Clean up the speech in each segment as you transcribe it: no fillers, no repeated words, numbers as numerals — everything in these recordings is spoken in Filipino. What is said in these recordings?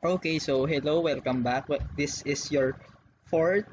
Okay, so hello, welcome back. This is your fourth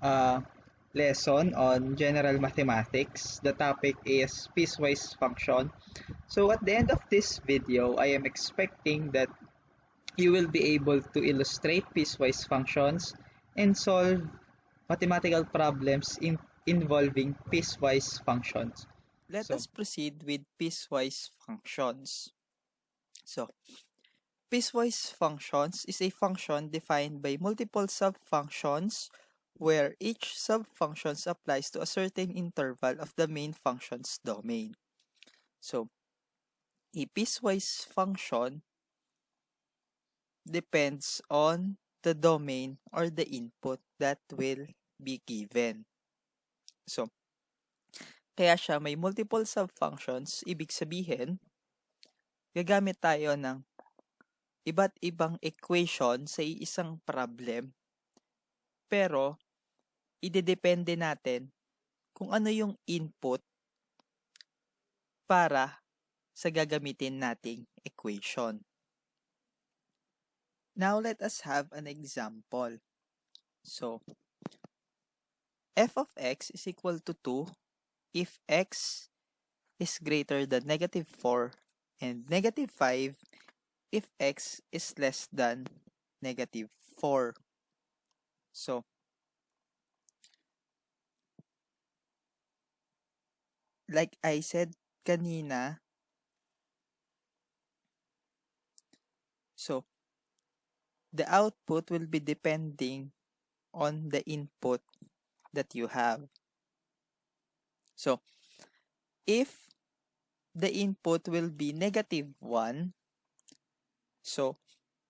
uh, lesson on general mathematics. The topic is piecewise function. So at the end of this video, I am expecting that you will be able to illustrate piecewise functions and solve mathematical problems involving piecewise functions. Let So us proceed with piecewise functions. So, piecewise functions is a function defined by multiple subfunctions where each subfunction applies to a certain interval of the main function's domain. So, a piecewise function depends on the domain or the input that will be given. So, kaya siya may multiple subfunctions, ibig sabihin, gagamit tayo ng iba't ibang equation sa isang problem, pero idedepende natin kung ano yung input para sa gagamitin nating equation. Now, let us have an example. So, f of x is equal to 2 if x is greater than negative 4 and negative 5 if x is less than negative 4. So, like I said kanina, so the output will be depending on the input that you have. So, if the input will be negative 1, so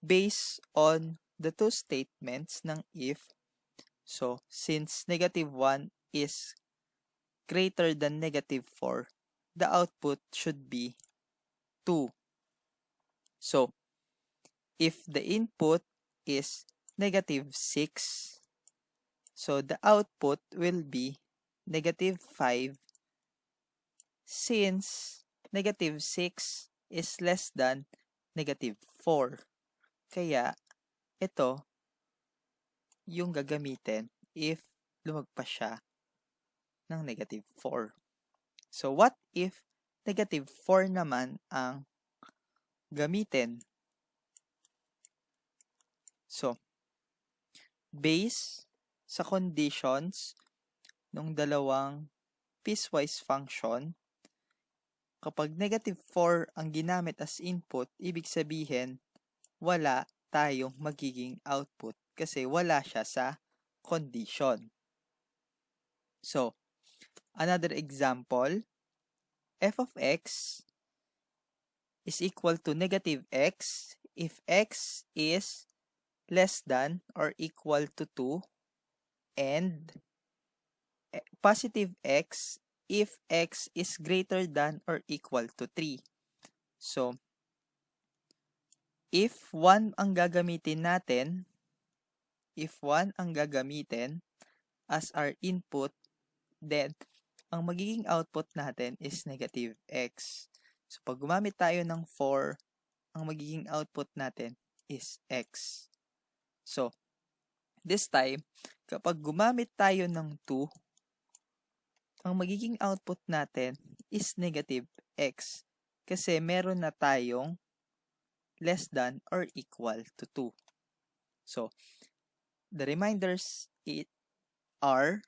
based on the two statements ng if, so since negative 1 is greater than negative 4, the output should be 2. So, if the input is negative 6, so the output will be negative 5 since negative 6 is less than negative 4. Kaya ito yung gagamitin if lumagpas siya ng negative 4. So what if negative 4 naman ang gamitin? So, based sa conditions ng dalawang piecewise function, kapag negative 4 ang ginamit as input, ibig sabihin, wala tayong magiging output kasi wala siya sa condition. So, another example, f of x is equal to negative x if x is less than or equal to 2 and positive x if x is greater than or equal to 3. So, if 1 ang gagamitin natin, as our input, then ang magiging output natin is negative x. So, pag gumamit tayo ng 4, ang magiging output natin is x. So, this time, kapag gumamit tayo ng 2, ang magiging output natin is negative x kasi meron na tayong less than or equal to 2. So, the reminders are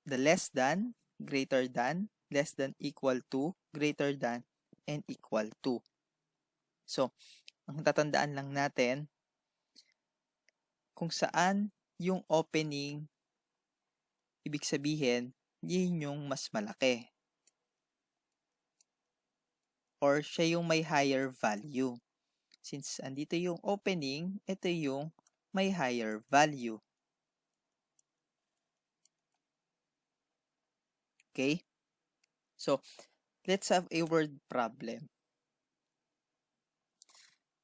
the less than, greater than, less than, equal to, greater than, and equal to. So, ang tatandaan lang natin, kung saan yung opening, ibig sabihin, yun yung mas malaki. Or siya yung may higher value. Since andito yung opening, ito yung may higher value. Okay? So, let's have a word problem.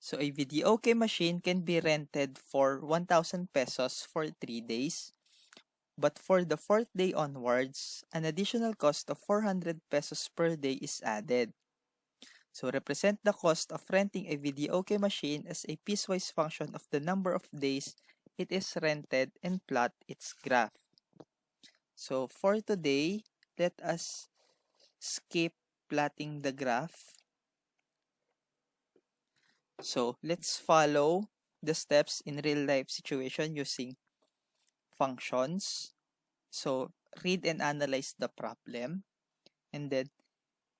So, a videoke machine can be rented for 1,000 pesos for 3 days. But for the fourth day onwards, an additional cost of 400 pesos per day is added. So represent the cost of renting a video okay machine as a piecewise function of the number of days it is rented and plot its graph. So for today, let us skip plotting the graph. So let's follow the steps in real life situation using functions. So read and analyze the problem, and then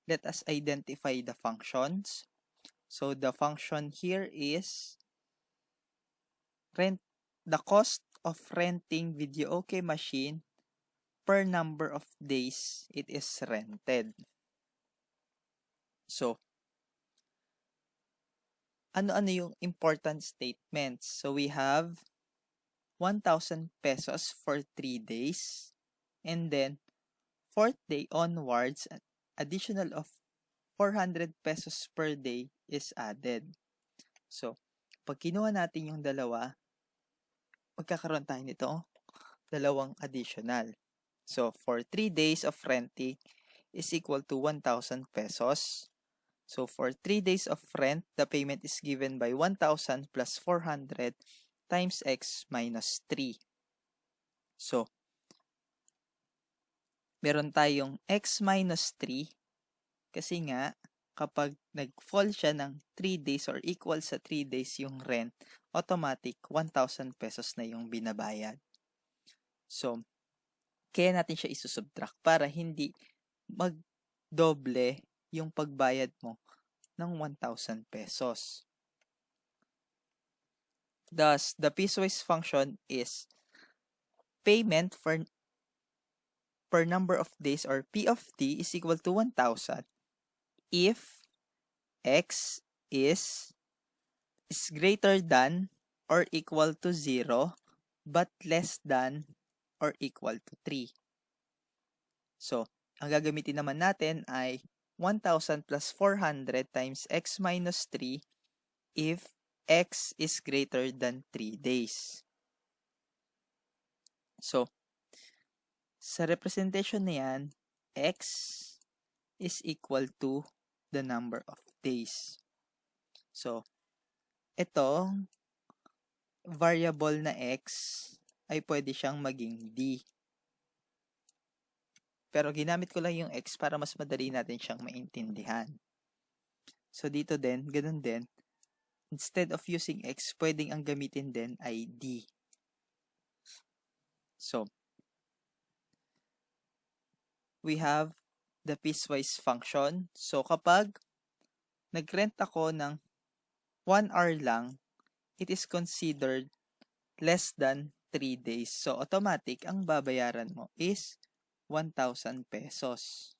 let us identify the functions. So the function here is the cost of renting video okay machine per number of days it is rented. So ano-ano yung important statements? So we have 1,000 pesos for 3 days, and then fourth day onwards, an additional of 400 pesos per day is added. So, pag kinuha natin yung dalawa, magkakaroon tayo nito dalawang additional. So, for 3 days of renting is equal to 1,000 pesos. So, for 3 days of rent, the payment is given by 1,000 plus 400 times x minus 3. So, meron tayong x minus 3 kasi nga, kapag nag-fall siya ng 3 days or equal sa 3 days yung rent, automatic 1,000 pesos na yung binabayad. So, kaya natin siya isusubtract para hindi magdoble yung pagbayad mo ng 1,000 pesos. Thus, the piecewise function is payment per number of days, or P of t is equal to 1,000 if x is greater than or equal to 0 but less than or equal to 3. So, ang gagamitin naman natin ay 1,000 plus 400 times x minus 3 if x is greater than 3 days. So, sa representation na yan, x is equal to the number of days. So, ito, variable na x ay pwede siyang maging d. Pero ginamit ko lang yung x para mas madali natin siyang maintindihan. So, dito din, ganun din. Instead of using x, pwedeng ang gamitin din ay d. So, we have the piecewise function. So, kapag nag-rent ako ng 1 hour lang, it is considered less than 3 days. So, automatic, ang babayaran mo is 1,000 pesos.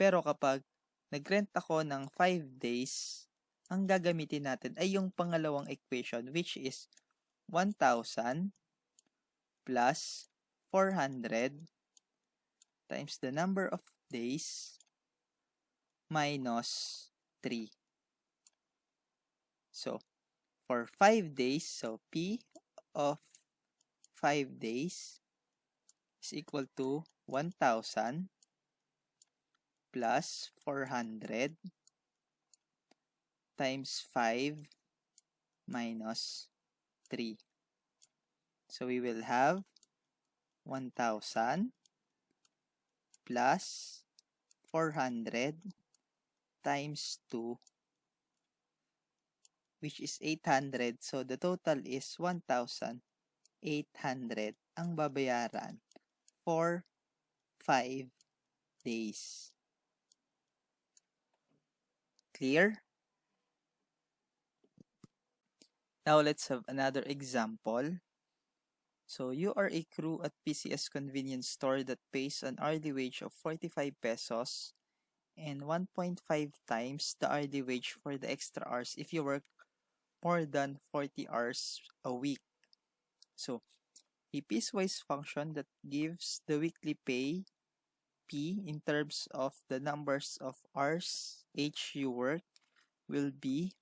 Pero kapag nag-rent ako ng 5 days, ang gagamitin natin ay yung pangalawang equation, which is 1,000 plus 400 times the number of days minus 3. So, for 5 days, so P of 5 days is equal to 1,000 plus 400 times 5 minus 3. So, we will have 1,000 plus 400 times 2, which is 800. So, the total is 1,800 ang babayaran for 5 days. Clear? Now, let's have another example. So, you are a crew at PCS convenience store that pays an hourly wage of 45 pesos and 1.5 times the hourly wage for the extra hours if you work more than 40 hours a week. So, a piecewise function that gives the weekly pay P in terms of the numbers of hours H you work will be,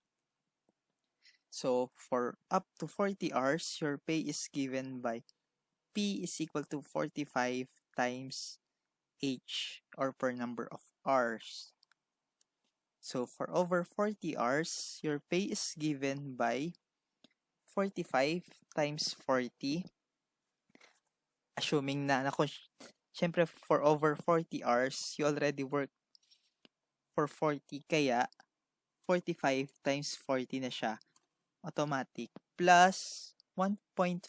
so for up to 40 hours, your pay is given by P is equal to 45 times H, or per number of hours. So for over 40 hours, your pay is given by 45 times 40. Assuming na syempre for over 40 hours, you already work for 40, kaya 45 times 40 na siya, automatic, plus 1.5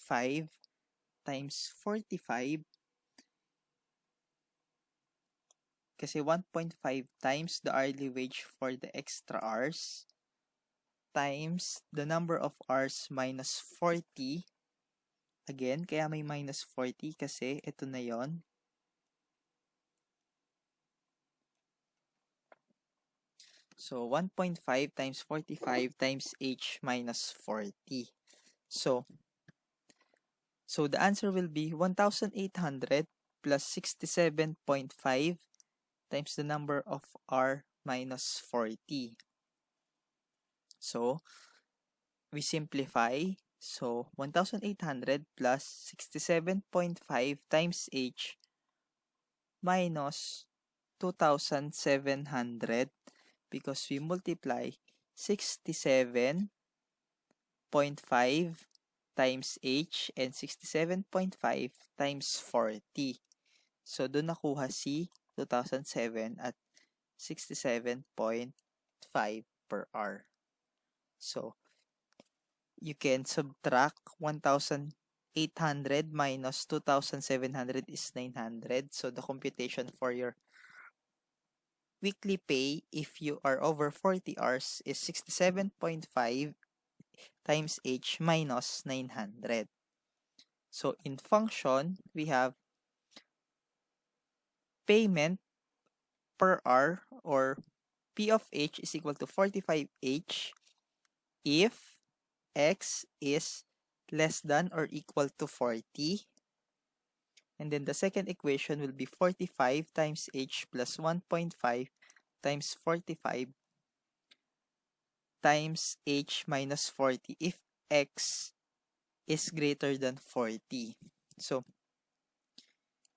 times 45, kasi 1.5 times the hourly wage for the extra hours, times the number of hours minus 40, again, kaya may minus 40 kasi ito na yon. So, 1.5 times 45 times H minus 40. So the answer will be 1,800 plus 67.5 times the number of R minus 40. So, we simplify. So, 1,800 plus 67.5 times H minus 2,700, because we multiply 67.5 times H and 67.5 times 40. So, doon nakuha si 2007 at 67.5 per hour. So, you can subtract 1,800 minus 2,700 is 900. So, the computation for your weekly pay if you are over 40 hours is 67.5 times H minus 900. So, in function, we have payment per hour, or P of H is equal to 45H if X is less than or equal to 40. And then the second equation will be 45 times H plus 1.5 times 45 times H minus 40 if X is greater than 40. So,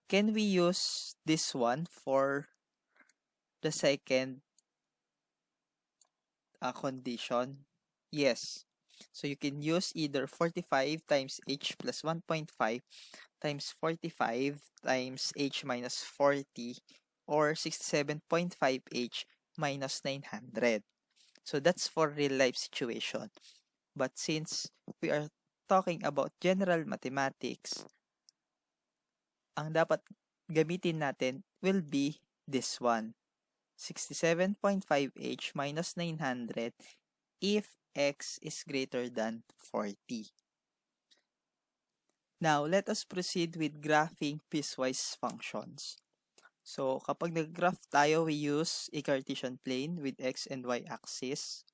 can we use this one for the second condition? Yes. So, you can use either 45 times H plus 1.5 times 45 times H minus 40, or 67.5H minus 900. So, that's for real life situation. But since we are talking about general mathematics, ang dapat gamitin natin will be this one. 67.5H minus 900 if X is greater than 40. Now, let us proceed with graphing piecewise functions. So, kapag nag-graph tayo, we use a Cartesian plane with X and Y axis.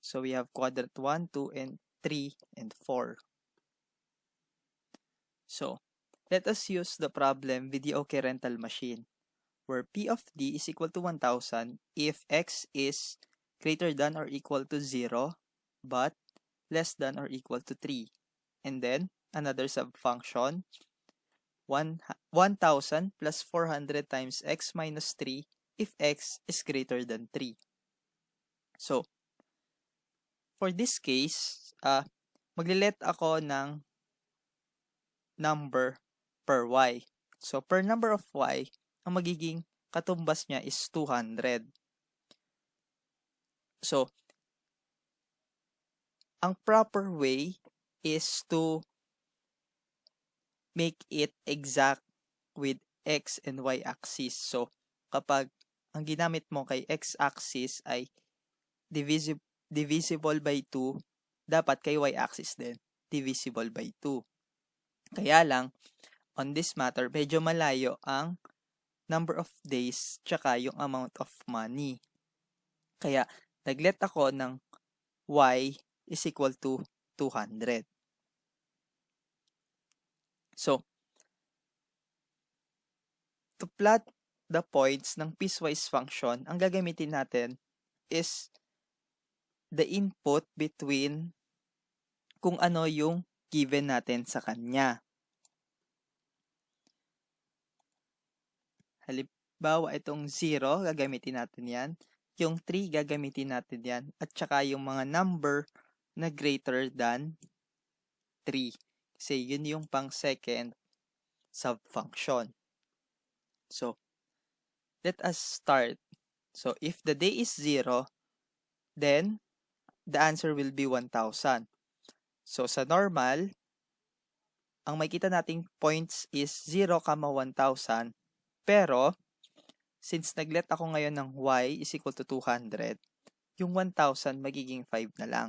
So, we have quadrant 1, 2, and 3, and 4. So, let us use the problem with the OK rental machine, where P of D is equal to 1,000 if X is greater than or equal to 0, but less than or equal to 3. And then, another subfunction, 1,000 plus 400 times X minus 3 if X is greater than 3. So, for this case, maglilet ako ng number per Y. So, per number of Y, ang magiging katumbas niya is 200. So, ang proper way is to make it exact with X and Y axis. So, kapag ang ginamit mo kay X axis ay divisible by 2, dapat kay Y axis din divisible by 2. Kaya lang, on this matter, medyo malayo ang number of days tsaka yung amount of money. Kaya, naglet ako ng Y is equal to 200. So, to plot the points ng piecewise function, ang gagamitin natin is the input between kung ano yung given natin sa kanya. Halimbawa, itong 0, gagamitin natin yan. Yung 3, gagamitin natin yan. At saka yung mga number na greater than 3. Kasi yun yung pang second subfunction. So, let us start. So, if the day is 0, then the answer will be 1,000. So, sa normal, ang makita nating points is 0, 1,000. Pero, since nag-let ako ngayon ng y is equal to 200, yung 1,000 magiging 5 na lang.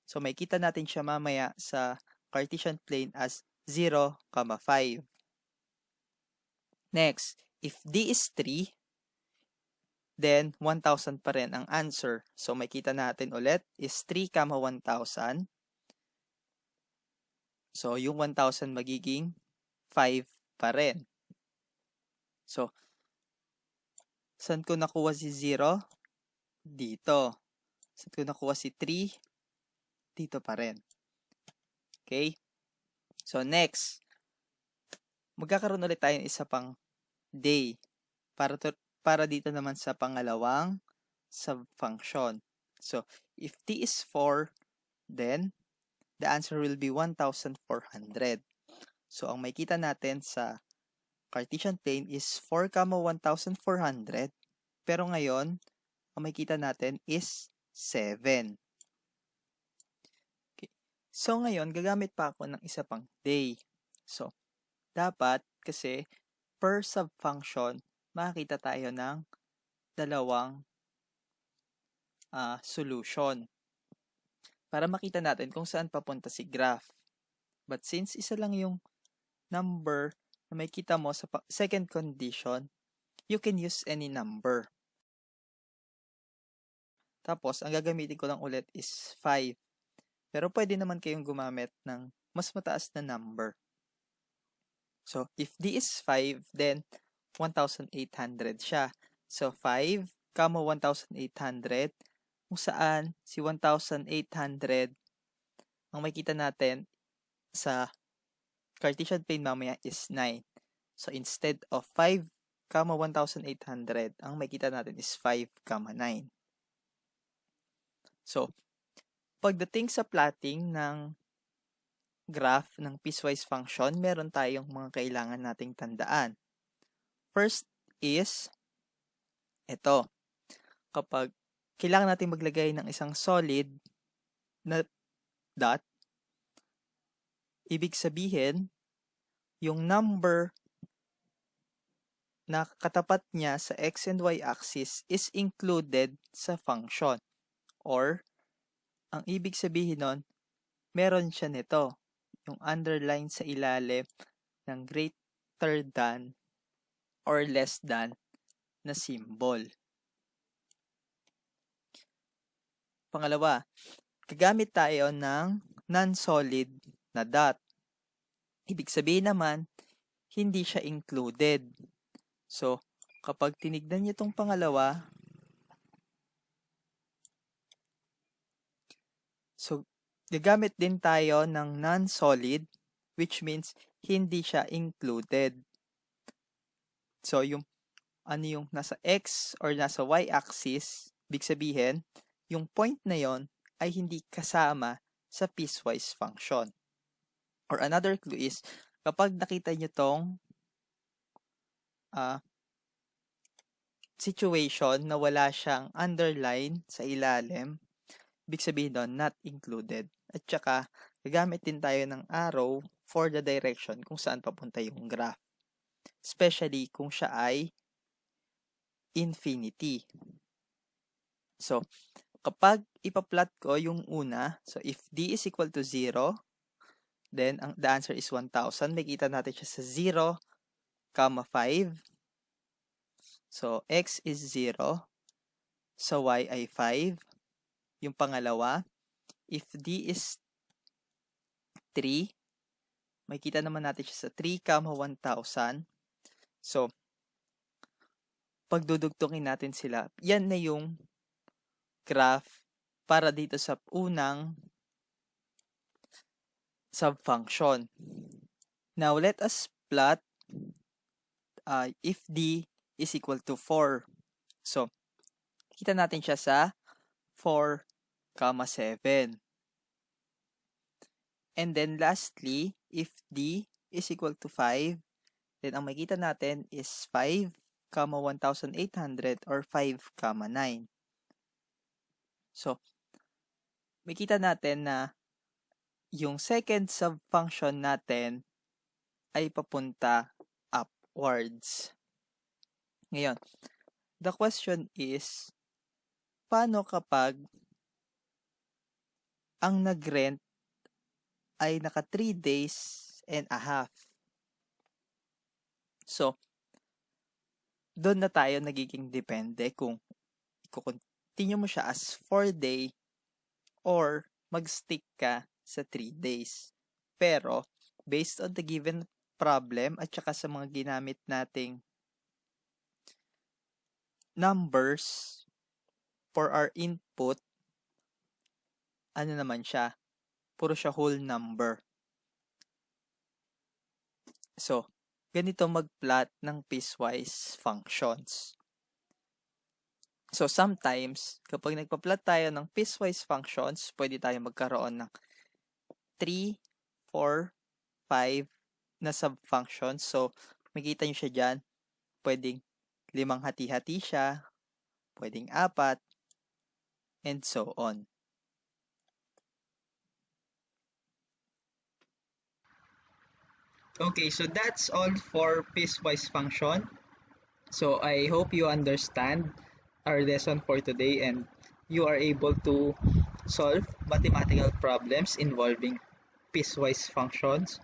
So, makita natin siya mamaya sa Cartesian plane as 0, 5. Next, if d is 3, then 1,000 pa rin ang answer. So, makita natin ulit is 3, 1,000. So, yung 1,000 magiging 5 pa rin. So, saan ko nakuha si 0? Dito. Saan ko nakuha si 3? Dito pa rin. Okay? So, next. Magkakaroon ulit tayo ng isa pang day. Para dito naman sa pangalawang subfunction. So, if t is 4, then the answer will be 1,400. So, ang makita natin sa Cartesian plane is 4, 1,400. Pero ngayon, ang makita natin is 7. Okay. So, ngayon, gagamit pa ako ng isa pang day. So, dapat kasi per subfunction, makakita tayo ng dalawang solution para makita natin kung saan papunta si graph. But since isa lang yung number na makita mo sa second condition, you can use any number. Tapos, ang gagamitin ko lang ulit is 5. Pero pwede naman kayong gumamit ng mas mataas na number. So, if d is 5, then 1,800 siya. So, 5, 1,800, kung saan si 1,800, ang makita natin sa Cartesian plane mamaya is 9. So, instead of 5, 1,800, ang makita natin is 5, 9. So, pagdating sa plotting ng graph ng piecewise function, meron tayong mga kailangan nating tandaan. First is, ito. Kapag kailangan natin maglagay ng isang solid na dot, ibig sabihin, yung number na katapat niya sa x and y axis is included sa function. Or, ang ibig sabihin nun, meron siya nito, yung underline sa ilalim ng greater than or less than na symbol. Pangalawa, gagamit tayo ng non-solid na dot. Ibig sabihin naman, hindi siya included. So, kapag tinignan niyo itong pangalawa, so, gagamit din tayo ng non-solid, which means hindi siya included. So, yung nasa x or nasa y-axis, big sabihin, yung point na yon ay hindi kasama sa piecewise function. Or another clue is, kapag nakita nyo tong situation na wala siyang underline sa ilalim, big sabihin doon, not included. At saka, gagamit din tayo ng arrow for the direction kung saan papunta yung graph. Especially kung siya ay infinity. So, kapag ipa-plot ko yung una, so if d is equal to 0, then the answer is 1,000. Makita natin siya sa 0, 5. So, x is 0. So, y ay 5. Yung pangalawa, if d is 3, makita naman natin siya sa 3, 1,000. So, pagdudugtungin natin sila, yan na yung graph para dito sa unang subfunction. Now, let us plot if d is equal to 4. So, kita natin siya sa 4, 7. And then lastly, if D is equal to 5, then ang makita natin is 5, 1,800 or 5, 9. So, makita natin na yung second subfunction natin ay papunta upwards. Ngayon, the question is, paano kapag ang nag-rent ay naka 3 days and a half? So, doon na tayo nagiging depende kung i-continue mo siya as 4-day or mag-stick ka sa 3 days. Pero, based on the given problem at saka sa mga ginamit nating numbers for our input, ano naman siya? Puro siya whole number. So, ganito mag-plot ng piecewise functions. So, sometimes, kapag nagpa-plot tayo ng piecewise functions, pwede tayo magkaroon ng 3, 4, 5 na subfunctions. So, makita nyo siya dyan. Pwedeng 5 hati-hati siya, pwedeng 4, and so on. Okay, so that's all for piecewise function. So I hope you understand our lesson for today and you are able to solve mathematical problems involving piecewise functions.